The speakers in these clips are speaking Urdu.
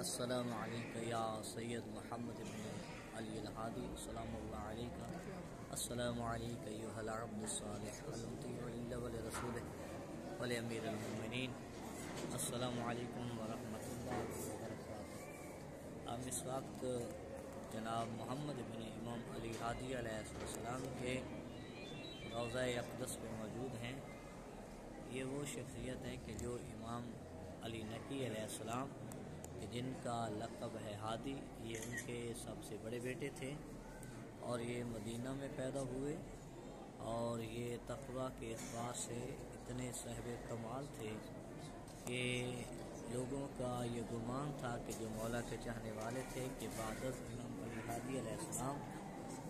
السلام علیکم یا سید محمد بن علی الحادی السلام اللہ علیکہ السلام علیکم ایھا العبد الصالح المطیع للہ ولرسولہ ولامیر المؤمنین السلام علیکم ورحمۃ اللہ وبرکاتہ۔ ہم اس وقت جناب محمد بن امام علی ہادی علیہ السلام کے روضہ اقدس پہ موجود ہیں۔ یہ وہ شخصیت ہیں کہ جو امام علی نقی علیہ السلام کہ جن کا لقب ہے ہادی، یہ ان کے سب سے بڑے بیٹے تھے اور یہ مدینہ میں پیدا ہوئے، اور یہ تقویٰ کے اعتبار سے اتنے صاحب کمال تھے کہ لوگوں کا یہ گمان تھا کہ جو مولا کے چاہنے والے تھے کہ بعد از امام علی ہادی علیہ السلام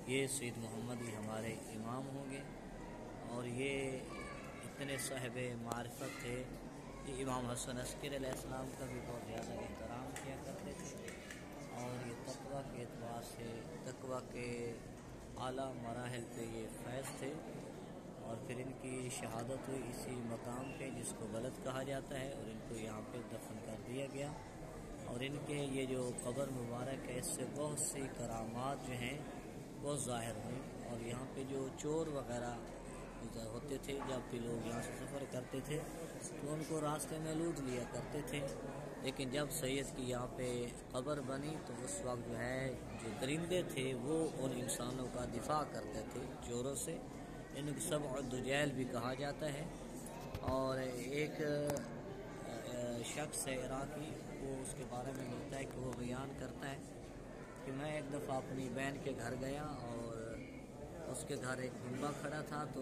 یہ سید محمد ہی ہمارے امام ہوں گے، اور یہ اتنے صاحب معرفت تھے کہ امام حسن عسکری علیہ السلام کا بھی بہت زیادہ احترام کیا کرتے تھے، اور یہ تقویٰ کے اعتبار سے تقویٰ کے اعلیٰ مراحل پہ یہ فیض تھے۔ اور پھر ان کی شہادت ہوئی اسی مقام پہ جس کو غلط کہا جاتا ہے، اور ان کو یہاں پہ دفن کر دیا گیا، اور ان کے یہ جو قبر مبارک ہے اس سے بہت سی کرامات جو ہیں وہ ظاہر ہوئی، اور یہاں پہ جو چور وغیرہ ہوتے تھے جب بھی لوگ یہاں سے سفر کرتے تھے تو ان کو راستے میں لوٹ لیا کرتے تھے، لیکن جب سید کی یہاں پہ قبر بنی تو اس وقت جو ہے جو درندے تھے وہ ان انسانوں کا دفاع کرتے تھے چوروں سے، ان کو سبع الدجیل بھی کہا جاتا ہے۔ اور ایک شخص ہے عراقی، وہ اس کے بارے میں ملتا ہے کہ وہ بیان کرتا ہے کہ میں ایک دفعہ اپنی بہن کے گھر گیا اور اس کے گھر ایک دمبا کھڑا تھا، تو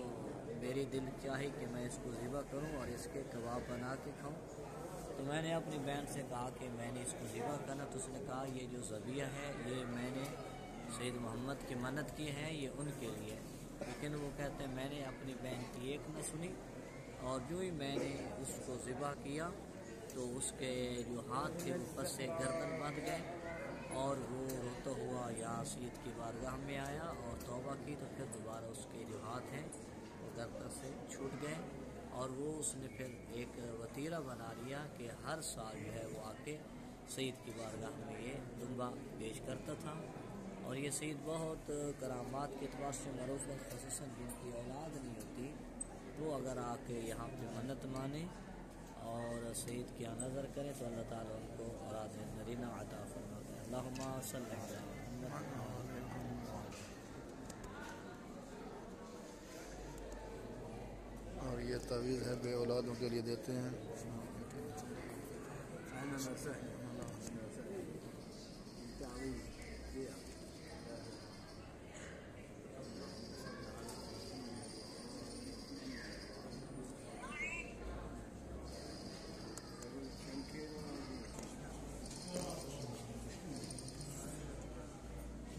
میری دل چاہی کہ میں اس کو ذبح کروں اور اس کے کباب بنا کے کھاؤں۔ تو میں نے اپنی بہن سے کہا کہ میں نے اس کو ذبح کرنا، تو اس نے کہا یہ جو ذبیحہ ہے یہ میں نے سید محمد کی منت کی ہے، یہ ان کے لیے، لیکن وہ کہتے ہیں میں نے اپنی بہن کی ایک نہ سنی، اور جو ہی میں نے اس کو ذبح کیا تو اس کے جو ہاتھ تھے وہ پس سے گردن بندھ گئے، اور وہ روتا ہوا یہاں سید کی بارگاہ میں آیا اور توبہ کی، تو پھر دوبارہ اس کے جو ہاتھ ہیں وہ گردن سے چھوٹ گئے، اور وہ اس نے پھر ایک وتیرہ بنا لیا کہ ہر سال جو ہے وہ آ کے سید کی بارگاہ میں یہ دمبا پیش کرتا تھا۔ اور یہ سید بہت کرامات کے اعتبار سے معروف ہے، خصوصاً جن کی اولاد نہیں ہوتی وہ اگر آ کے یہاں پہ منت مانے اور سید کیا نظر کرے تو اللہ تعالیٰ ان کو اولاد نرینہ عطا فرماتا ہے۔ اللہم صلی علی محمد۔ اور یہ تعویذ ہے بے اولادوں کے لیے دیتے ہیں۔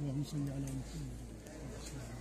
اللهم صل على محمد۔